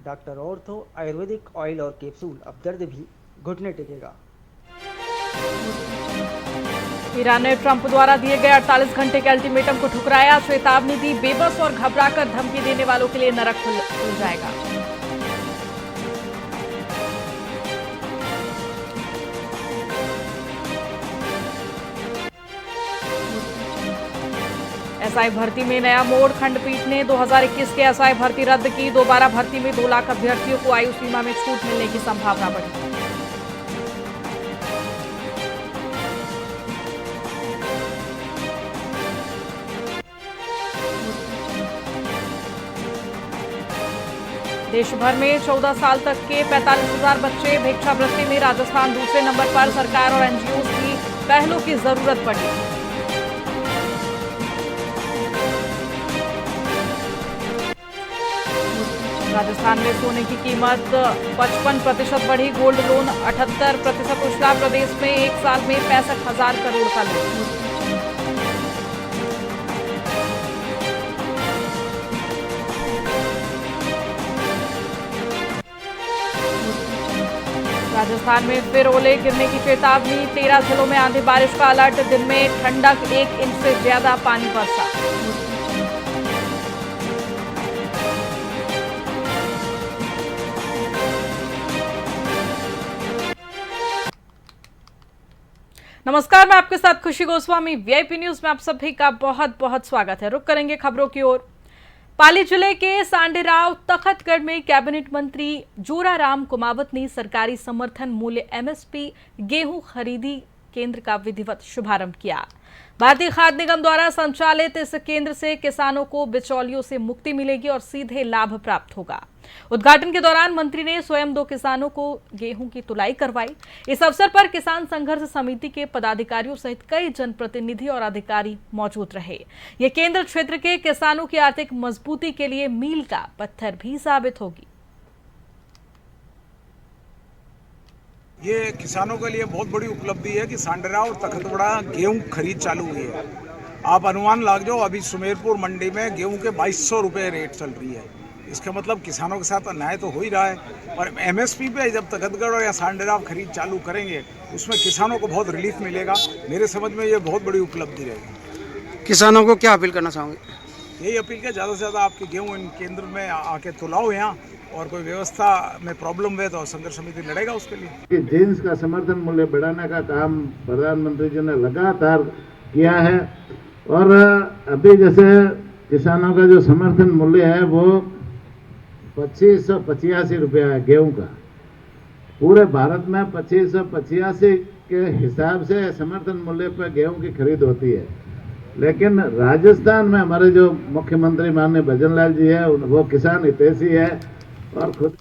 Doctor ortho Ayurvedic oil और capsule, अब दर्द भी घुटने टेकेगा। ईरान ने ट्रंप द्वारा दिए गए 48 घंटे के अल्टीमेटम को ठुकराया, चेतावनी दी, बेबस और घबराकर धमकी देने वालों के लिए नरक खुल जाएगा। एसआई भर्ती में नया मोड़, खंडपीठ ने 2021 के एसआई भर्ती रद्द की, दोबारा भर्ती में 2 लाख अभ्यर्थियों को आयु सीमा में छूट मिलने की संभावना बढ़ी। देश भर में 14 साल तक के 45,000 बच्चे भिक्षावृत्ति में, राजस्थान दूसरे नंबर पर, सरकार और एनजीओ की पहलों की जरूरत पड़ी। राजस्थान में सोने की कीमत 55% बढ़ी, गोल्ड लोन 78% उछला, प्रदेश में एक साल में 65,000 करोड़ का लोन। राजस्थान में फिर ओले गिरने की चेतावनी, 13 जिलों में आंधी बारिश का अलर्ट, दिन में ठंडक, 1 इंच से ज्यादा पानी बरसा। नमस्कार, मैं आपके साथ खुशी गोस्वामी। वीआईपी न्यूज में आप सभी का बहुत बहुत स्वागत है। रुक करेंगे खबरों की ओर। पाली जिले के सांडेराव तखतगढ़ में कैबिनेट मंत्री जोराराम कुमावत ने सरकारी समर्थन मूल्य एमएसपी गेहूं खरीदी केंद्र का विधिवत शुभारंभ किया। भारतीय खाद्य निगम द्वारा संचालित इस केंद्र से किसानों को बिचौलियों से मुक्ति मिलेगी और सीधे लाभ प्राप्त होगा। उद्घाटन के दौरान मंत्री ने स्वयं 2 किसानों को गेहूं की तुलाई करवाई। इस अवसर पर किसान संघर्ष समिति के पदाधिकारियों सहित कई जनप्रतिनिधि और अधिकारी मौजूद रहे। ये केंद्र क्षेत्र के किसानों की आर्थिक मजबूती के लिए मील का पत्थर भी साबित होगी। ये किसानों के लिए बहुत बड़ी उपलब्धि है कि सांडेराव और तखतगढ़ गेहूं खरीद चालू हुई है। आप अनुमान लगा दो, अभी सुमेरपुर मंडी में गेहूं के 2200 रुपये रेट चल रही है। इसका मतलब किसानों के साथ अन्याय तो हो ही रहा है, और एमएसपी पे जब तखतगढ़ या सांडेराव खरीद चालू करेंगे उसमें किसानों को बहुत रिलीफ मिलेगा। मेरे समझ में ये बहुत बड़ी उपलब्धि रहेगी। किसानों को क्या अपील करना चाहोगे? यही अपील है, ज़्यादा से ज़्यादा आपके गेहूँ इन केंद्र में आके तुलाओ यहाँ, और कोई व्यवस्था में प्रॉब्लम है तो संघर्ष समिति लड़ेगा उसके लिए। कि जिन्स का समर्थन मूल्य बढ़ाने का काम प्रधानमंत्री जी ने लगातार किया है, और अभी जैसे किसानों का जो समर्थन मूल्य है वो 2585 रुपया है गेहूं का। पूरे भारत में 2585 के हिसाब से समर्थन मूल्य पर गेहूं की खरीद होती है, लेकिन राजस्थान में हमारे जो मुख्यमंत्री माननीय भजन लाल जी है वो किसान हितैषी है और खुद।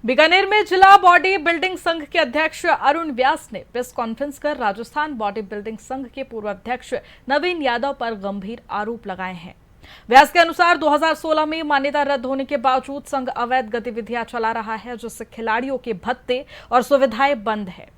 बीकानेर में जिला बॉडी बिल्डिंग संघ के अध्यक्ष अरुण व्यास ने प्रेस कॉन्फ्रेंस कर राजस्थान बॉडी बिल्डिंग संघ के पूर्व अध्यक्ष नवीन यादव पर गंभीर आरोप लगाए हैं। व्यास के अनुसार 2016 में मान्यता रद्द होने के बावजूद संघ अवैध गतिविधियां चला रहा है, जिससे खिलाड़ियों के भत्ते और सुविधाएं बंद है।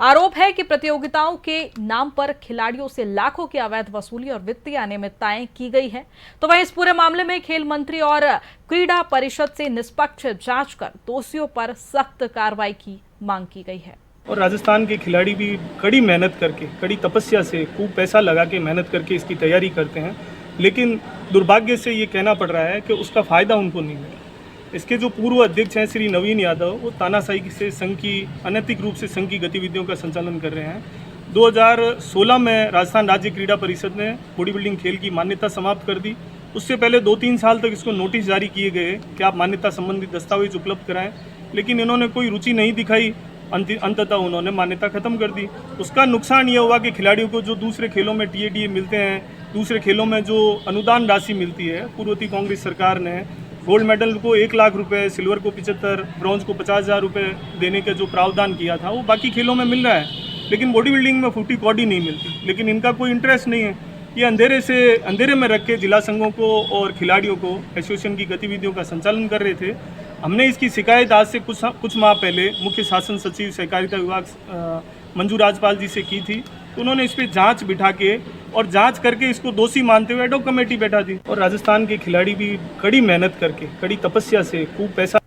आरोप है कि प्रतियोगिताओं के नाम पर खिलाड़ियों से लाखों की अवैध वसूली और वित्तीय अनियमितताएं की गई है। तो वहीं इस पूरे मामले में खेल मंत्री और क्रीड़ा परिषद से निष्पक्ष जांच कर दोषियों पर सख्त कार्रवाई की मांग की गई है। और राजस्थान के खिलाड़ी भी कड़ी मेहनत करके, कड़ी तपस्या से, खूब पैसा लगा के मेहनत करके इसकी तैयारी करते हैं, लेकिन दुर्भाग्य से ये कहना पड़ रहा है कि उसका फायदा उनको नहीं मिला। इसके जो पूर्व अध्यक्ष हैं श्री नवीन यादव, वो तानाशाही से संघ की, अनैतिक रूप से संघ की गतिविधियों का संचालन कर रहे हैं। 2016 में राजस्थान राज्य क्रीड़ा परिषद ने बॉडी बिल्डिंग खेल की मान्यता समाप्त कर दी। उससे पहले 2-3 साल तक इसको नोटिस जारी किए गए कि आप मान्यता संबंधित दस्तावेज उपलब्ध कराएं, लेकिन इन्होंने कोई रुचि नहीं दिखाई। अंततः उन्होंने मान्यता खत्म कर दी। उसका नुकसान ये हुआ कि खिलाड़ियों को जो दूसरे खेलों में टीएडीए मिलते हैं, दूसरे खेलों में जो अनुदान राशि मिलती है, पूर्ववर्ती कांग्रेस सरकार ने गोल्ड मेडल को 1 लाख रुपए, सिल्वर को 75, ब्रॉन्ज को 50,000 रुपये देने का जो प्रावधान किया था वो बाकी खेलों में मिल रहा है, लेकिन बॉडी बिल्डिंग में फूटी कौड़ी नहीं मिलती। लेकिन इनका कोई इंटरेस्ट नहीं है। ये अंधेरे में रख के जिला संघों को और खिलाड़ियों को एसोसिएशन की गतिविधियों का संचालन कर रहे थे। हमने इसकी शिकायत आज से कुछ माह पहले मुख्य शासन सचिव सहकारिता विभाग मंजू राजपाल जी से की थी, तो उन्होंने इस पर जांच बिठा के और जांच करके इसको दोषी मानते हुए एडॉक कमेटी बैठा दी। और राजस्थान के खिलाड़ी भी कड़ी मेहनत करके, कड़ी तपस्या से खूब पैसा।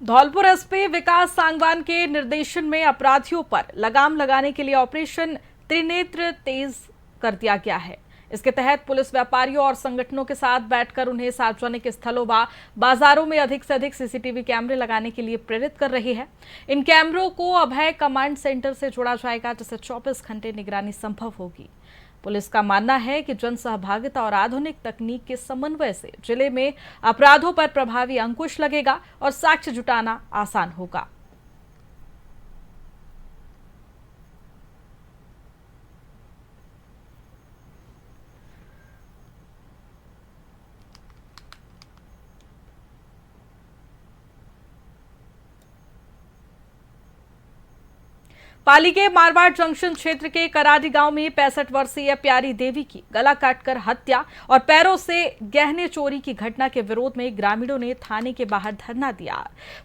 धौलपुर एसपी विकास सांगवान के निर्देशन में अपराधियों पर लगाम लगाने के लिए ऑपरेशन त्रिनेत्र तेज कर दिया गया है। इसके तहत पुलिस व्यापारियों और संगठनों के साथ बैठकर उन्हें सार्वजनिक स्थलों व बाजारों में अधिक से अधिक सीसीटीवी कैमरे लगाने के लिए प्रेरित कर रही है। इन कैमरों को अभय कमांड सेंटर से जोड़ा जाएगा, जिससे 24 घंटे निगरानी संभव होगी। पुलिस का मानना है कि जन सहभागिता और आधुनिक तकनीक के समन्वय से जिले में अपराधों पर प्रभावी अंकुश लगेगा और साक्ष्य जुटाना आसान होगा। पाली के मारवाड़ जंक्शन क्षेत्र के कराडी गांव में 65 वर्षीय प्यारी देवी की गला काटकर हत्या और पैरों से गहने चोरी की घटना के विरोध में ग्रामीणों ने थाने के बाहर धरना दिया।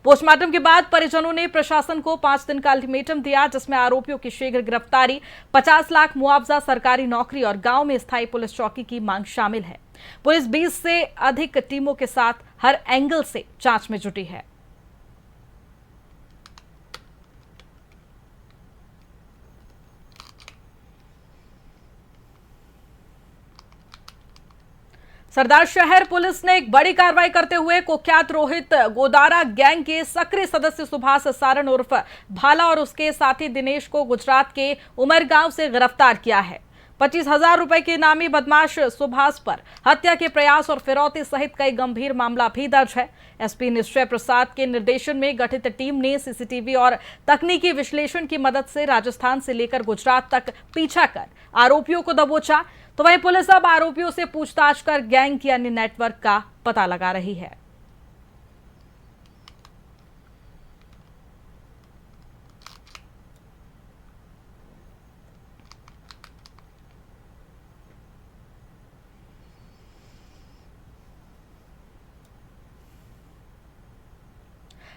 पोस्टमार्टम के बाद परिजनों ने प्रशासन को 5 दिन का अल्टीमेटम दिया, जिसमें आरोपियों की शीघ्र गिरफ्तारी, 50 लाख मुआवजा, सरकारी नौकरी और गांव में स्थायी पुलिस चौकी की मांग शामिल है। पुलिस 20 से अधिक टीमों के साथ हर एंगल से जांच में जुटी है। सरदार शहर पुलिस ने एक बड़ी कार्रवाई करते हुए कुख्यात रोहित गोदारा गैंग के सक्रिय सदस्य सुभाष सारण उर्फ भाला और उसके साथी दिनेश को गुजरात के उमरगांव से गिरफ्तार किया है। 25,000 रुपए के इनामी बदमाश सुभाष पर हत्या के प्रयास और फिरौती सहित कई गंभीर मामला भी दर्ज है। एसपी निश्चय प्रसाद के निर्देशन में गठित टीम ने सीसीटीवी और तकनीकी विश्लेषण की मदद से राजस्थान से लेकर गुजरात तक पीछा कर आरोपियों को दबोचा। तो वहीं पुलिस अब आरोपियों से पूछताछ कर गैंग की अन्य नेटवर्क का पता लगा रही है।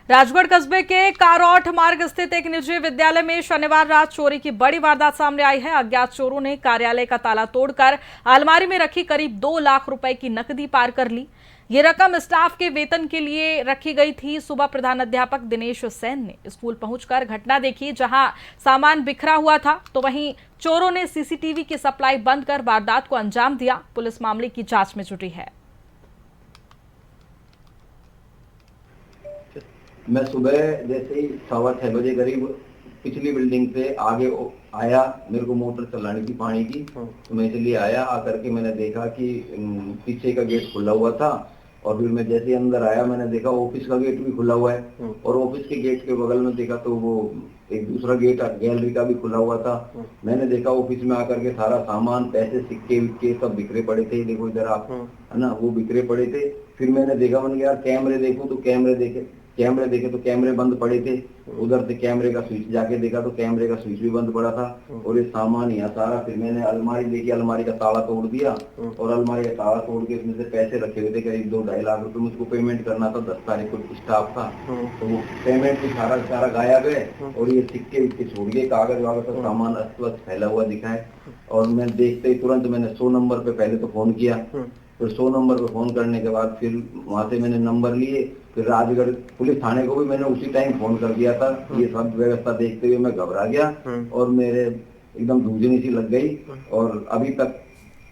राजगढ़ कस्बे के कारौठ मार्ग स्थित एक निजी विद्यालय में शनिवार रात चोरी की बड़ी वारदात सामने आई है। अज्ञात चोरों ने कार्यालय का ताला तोड़कर अलमारी में रखी करीब 2 लाख रुपए की नकदी पार कर ली। ये रकम स्टाफ के वेतन के लिए रखी गई थी। सुबह प्रधानाध्यापक दिनेश सेन ने स्कूल पहुंचकर घटना देखी, जहां सामान बिखरा हुआ था, तो वहीं चोरों ने सीसीटीवी की सप्लाई बंद कर वारदात को अंजाम दिया। पुलिस मामले की जांच में जुटी है। मैं सुबह जैसे ही 6:15 बजे करीब पिछली बिल्डिंग से आगे आया, मेरे को मोटर चलानी थी पानी की, तो मैं इसलिए आया। आकर के मैंने देखा कि पीछे का गेट खुला हुआ था और फिर मैं जैसे ही अंदर आया मैंने देखा ऑफिस का गेट भी खुला हुआ है और ऑफिस के गेट के बगल में देखा तो वो एक दूसरा गेट गैलरी का भी खुला हुआ था। मैंने देखा ऑफिस में आकर के सारा सामान, पैसे, सिक्के विक्के सब बिखरे पड़े थे। देखो इधर आप, है ना, वो बिखरे पड़े थे। फिर मैंने देखा, मैंने यार कैमरे देखो, तो कैमरे देखे तो कैमरे बंद पड़े थे। उधर से कैमरे का स्विच जाके देखा तो कैमरे का स्विच भी बंद पड़ा था और ये सामान यहाँ सारा। फिर मैंने अलमारी देखी, अलमारी का ताला तोड़ दिया और अलमारी का ताला तोड़ के उसमें से पैसे रखे हुए थे करीब 2-2.5 लाख रुपए। मुझको पेमेंट करना था 10 तारीख को स्टाफ था, तो वो पेमेंट भी सारा गायब है और ये सिक्के विक्के छोड़ गए, कागज वागज का सामान अस्त व्यस्त फैला हुआ दिखा है। और मैं देखते ही तुरंत मैंने 100 नंबर पे पहले तो फोन किया, फिर 100 नंबर पे फोन करने के बाद फिर वहां से मैंने नंबर लिए, फिर राजगढ़ पुलिस थाने को भी मैंने उसी टाइम फोन कर दिया था। ये सब व्यवस्था देखते हुए मैं घबरा गया और मेरे एकदम धूजनी सी लग गई। और अभी तक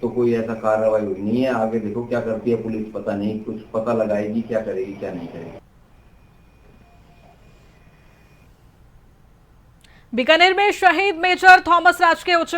तो कोई ऐसा कार्रवाई हुई नहीं है। आगे देखो क्या करती है पुलिस, पता नहीं, कुछ पता लगाएगी, क्या करेगी क्या नहीं करेगी। बीकानेर में शहीद मेजर थॉमस राजकीय उच्च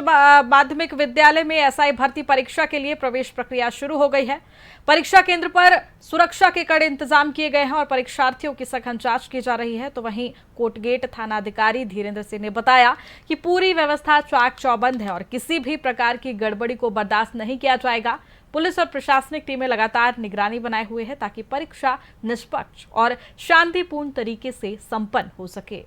माध्यमिक विद्यालय में एसआई भर्ती परीक्षा के लिए प्रवेश प्रक्रिया शुरू हो गई है। परीक्षा केंद्र पर सुरक्षा के कड़े इंतजाम किए गए हैं और परीक्षार्थियों की सघन जांच की जा रही है। तो वहीं कोटगेट थानाधिकारी धीरेन्द्र सिंह ने बताया कि पूरी व्यवस्था चाक चौबंद है और किसी भी प्रकार की गड़बड़ी को बर्दाश्त नहीं किया जाएगा। पुलिस और प्रशासनिक टीमें लगातार निगरानी बनाए हुए हैं ताकि परीक्षा निष्पक्ष और शांतिपूर्ण तरीके से संपन्न हो सके।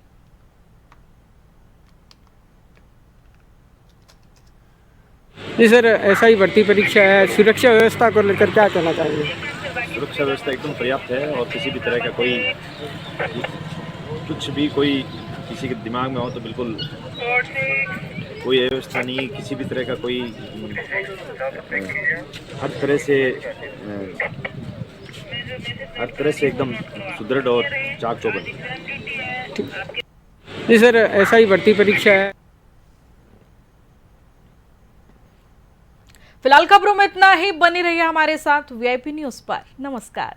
जी सर, ऐसा ही भर्ती परीक्षा है, सुरक्षा व्यवस्था को लेकर क्या कहना चाहिए? सुरक्षा व्यवस्था एकदम पर्याप्त है और किसी भी तरह का कोई कुछ भी कोई किसी के दिमाग में हो तो बिल्कुल कोई अव्यवस्था नहीं है, किसी भी तरह का कोई हर तरह से एकदम सुदृढ़ और चाक चौबंद। जी सर, ऐसा ही भर्ती परीक्षा है। फिलहाल खबरों में इतना ही। बनी रहिए हमारे साथ वीआईपी न्यूज पर। नमस्कार।